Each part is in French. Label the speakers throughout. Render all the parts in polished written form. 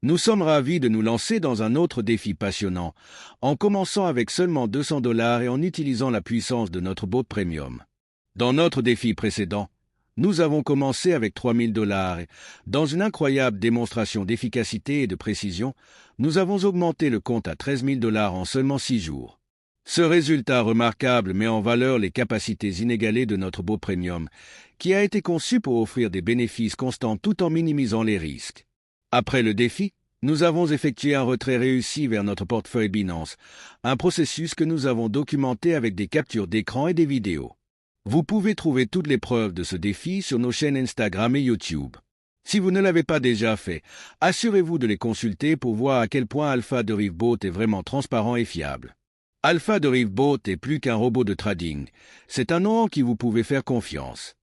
Speaker 1: Nous sommes ravis de nous lancer dans un autre défi passionnant, en commençant avec seulement $200 et en utilisant la puissance de notre bot premium. Dans notre défi précédent, nous avons commencé avec $3000 et, dans une incroyable démonstration d'efficacité et de précision, nous avons augmenté le compte à $13000 en seulement 6 jours. Ce résultat remarquable met en valeur les capacités inégalées de notre bot premium, qui a été conçu pour offrir des bénéfices constants tout en minimisant les risques. Après le défi, nous avons effectué un retrait réussi vers notre portefeuille Binance, un processus que nous avons documenté avec des captures d'écran et des vidéos. Vous pouvez trouver toutes les preuves de ce défi sur nos chaînes Instagram et YouTube. Si vous ne l'avez pas déjà fait, assurez-vous de les consulter pour voir à quel point Alpha Derivebot est vraiment transparent et fiable. Alpha Derivebot est plus qu'un robot de trading, c'est un nom en qui vous pouvez faire confiance.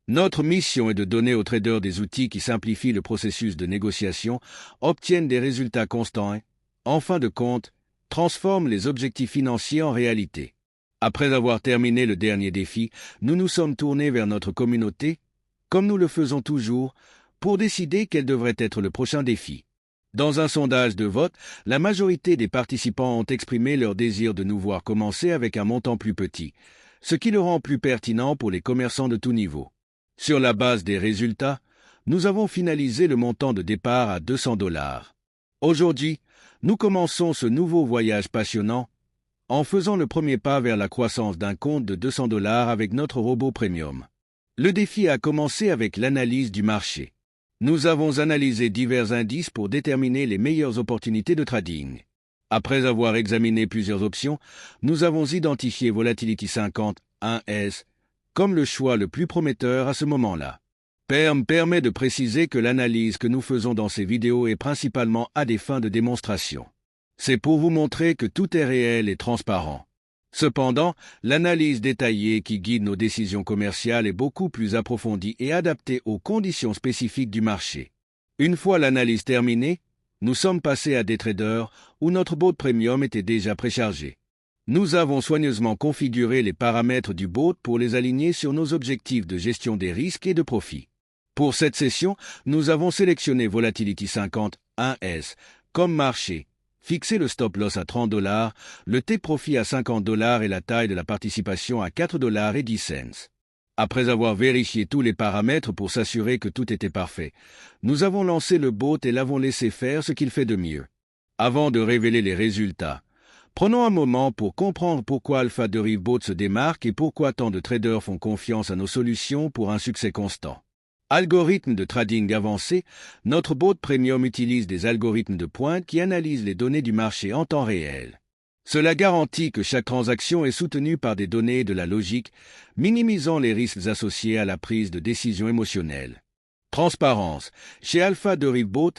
Speaker 1: Notre mission est de donner aux traders des outils qui simplifient le processus de négociation, obtiennent des résultats constants et, en fin de compte, transforment les objectifs financiers en réalité. Après avoir terminé le dernier défi, nous nous sommes tournés vers notre communauté, comme nous le faisons toujours, pour décider quel devrait être le prochain défi. Dans un sondage de vote, la majorité des participants ont exprimé leur désir de nous voir commencer avec un montant plus petit, ce qui le rend plus pertinent pour les commerçants de tout niveau. Sur la base des résultats, nous avons finalisé le montant de départ à $200. Aujourd'hui, nous commençons ce nouveau voyage passionnant en faisant le premier pas vers la croissance d'un compte de $200 avec notre robot premium. Le défi a commencé avec l'analyse du marché. Nous avons analysé divers indices pour déterminer les meilleures opportunités de trading. Après avoir examiné plusieurs options, nous avons identifié Volatility 50 1S comme le choix le plus prometteur à ce moment-là. Permet de préciser que l'analyse que nous faisons dans ces vidéos est principalement à des fins de démonstration. C'est pour vous montrer que tout est réel et transparent. Cependant, l'analyse détaillée qui guide nos décisions commerciales est beaucoup plus approfondie et adaptée aux conditions spécifiques du marché. Une fois l'analyse terminée, nous sommes passés à des traders où notre bot premium était déjà préchargé. Nous avons soigneusement configuré les paramètres du bot pour les aligner sur nos objectifs de gestion des risques et de profit. Pour cette session, nous avons sélectionné Volatility 50 1S comme marché, fixé le stop-loss à $30, le take-profit à $50 et la taille de la participation à $4,10. Après avoir vérifié tous les paramètres pour s'assurer que tout était parfait, nous avons lancé le bot et l'avons laissé faire ce qu'il fait de mieux. Avant de révéler les résultats, prenons un moment pour comprendre pourquoi Alpha Derivebot se démarque et pourquoi tant de traders font confiance à nos solutions pour un succès constant. Algorithme de trading avancé, notre bot premium utilise des algorithmes de pointe qui analysent les données du marché en temps réel. Cela garantit que chaque transaction est soutenue par des données et de la logique, minimisant les risques associés à la prise de décision émotionnelle. Transparence. Chez Alpha Derivebot,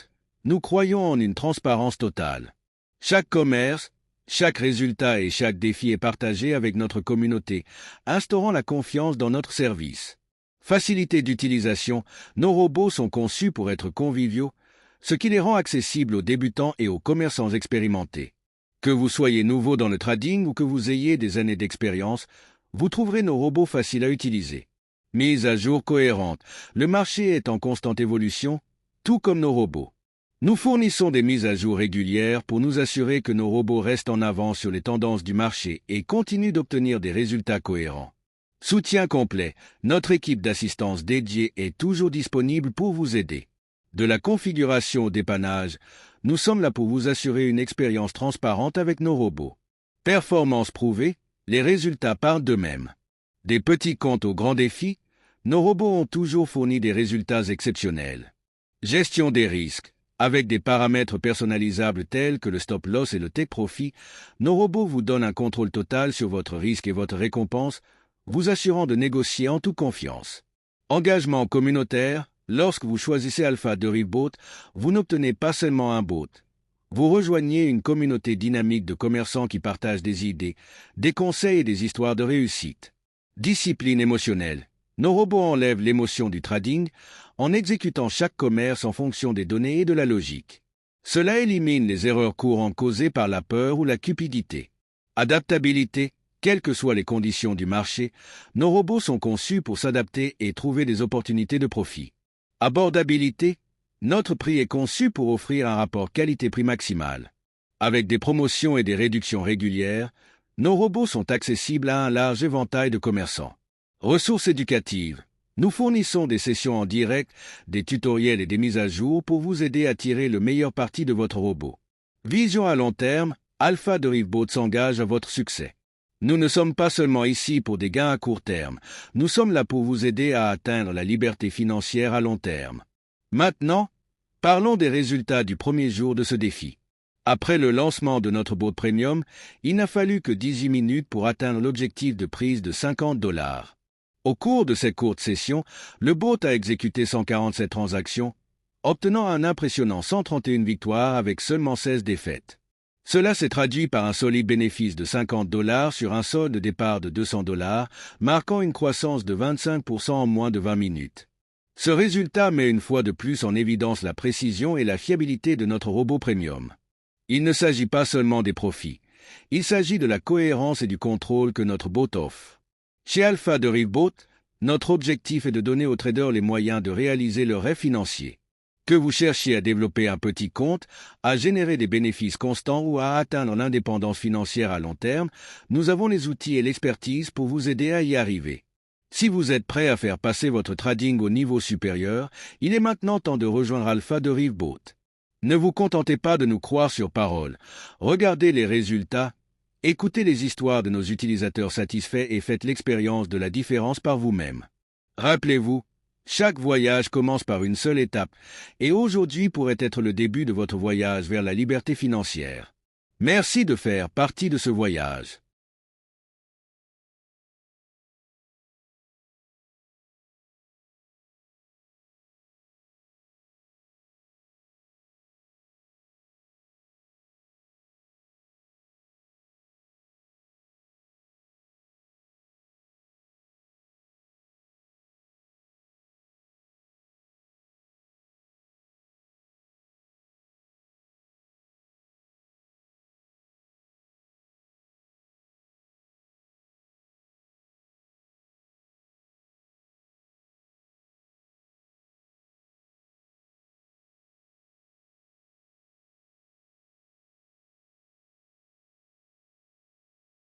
Speaker 1: nous croyons en une transparence totale. Chaque commerce, chaque résultat et chaque défi est partagé avec notre communauté, instaurant la confiance dans notre service. Facilité d'utilisation, nos robots sont conçus pour être conviviaux, ce qui les rend accessibles aux débutants et aux commerçants expérimentés. Que vous soyez nouveau dans le trading ou que vous ayez des années d'expérience, vous trouverez nos robots faciles à utiliser. Mise à jour cohérente. Le marché est en constante évolution, tout comme nos robots. Nous fournissons des mises à jour régulières pour nous assurer que nos robots restent en avance sur les tendances du marché et continuent d'obtenir des résultats cohérents. Soutien complet. Notre équipe d'assistance dédiée est toujours disponible pour vous aider. De la configuration au dépannage, nous sommes là pour vous assurer une expérience transparente avec nos robots. Performance prouvée, les résultats parlent d'eux-mêmes. Des petits comptes aux grands défis, nos robots ont toujours fourni des résultats exceptionnels. Gestion des risques. Avec des paramètres personnalisables tels que le stop-loss et le take-profit, nos robots vous donnent un contrôle total sur votre risque et votre récompense, vous assurant de négocier en toute confiance. Engagement communautaire. Lorsque vous choisissez Alpha Derivebot, vous n'obtenez pas seulement un bot. Vous rejoignez une communauté dynamique de commerçants qui partagent des idées, des conseils et des histoires de réussite. Discipline émotionnelle. Nos robots enlèvent l'émotion du trading en exécutant chaque commerce en fonction des données et de la logique. Cela élimine les erreurs courantes causées par la peur ou la cupidité. Adaptabilité. Quelles que soient les conditions du marché, nos robots sont conçus pour s'adapter et trouver des opportunités de profit. Abordabilité. Notre prix est conçu pour offrir un rapport qualité-prix maximal. Avec des promotions et des réductions régulières, nos robots sont accessibles à un large éventail de commerçants. Ressources éducatives. Nous fournissons des sessions en direct, des tutoriels et des mises à jour pour vous aider à tirer le meilleur parti de votre robot. Vision à long terme, Alpha Deriveboat s'engage à votre succès. Nous ne sommes pas seulement ici pour des gains à court terme, nous sommes là pour vous aider à atteindre la liberté financière à long terme. Maintenant, parlons des résultats du premier jour de ce défi. Après le lancement de notre boat premium, il n'a fallu que 18 minutes pour atteindre l'objectif de prise de $50. Au cours de cette courte session, le boat a exécuté 147 transactions, obtenant un impressionnant 131 victoires avec seulement 16 défaites. Cela s'est traduit par un solide bénéfice de $50 sur un solde de départ de $200, marquant une croissance de 25% en moins de 20 minutes. Ce résultat met une fois de plus en évidence la précision et la fiabilité de notre robot premium. Il ne s'agit pas seulement des profits, il s'agit de la cohérence et du contrôle que notre boat offre. Chez Alpha Deriveboat, notre objectif est de donner aux traders les moyens de réaliser leurs rêves financiers. Que vous cherchiez à développer un petit compte, à générer des bénéfices constants ou à atteindre l'indépendance financière à long terme, nous avons les outils et l'expertise pour vous aider à y arriver. Si vous êtes prêt à faire passer votre trading au niveau supérieur, il est maintenant temps de rejoindre Alpha Deriveboat. Ne vous contentez pas de nous croire sur parole. Regardez les résultats, écoutez les histoires de nos utilisateurs satisfaits et faites l'expérience de la différence par vous-même. Rappelez-vous, chaque voyage commence par une seule étape, et aujourd'hui pourrait être le début de votre voyage vers la liberté financière. Merci de faire partie de ce voyage.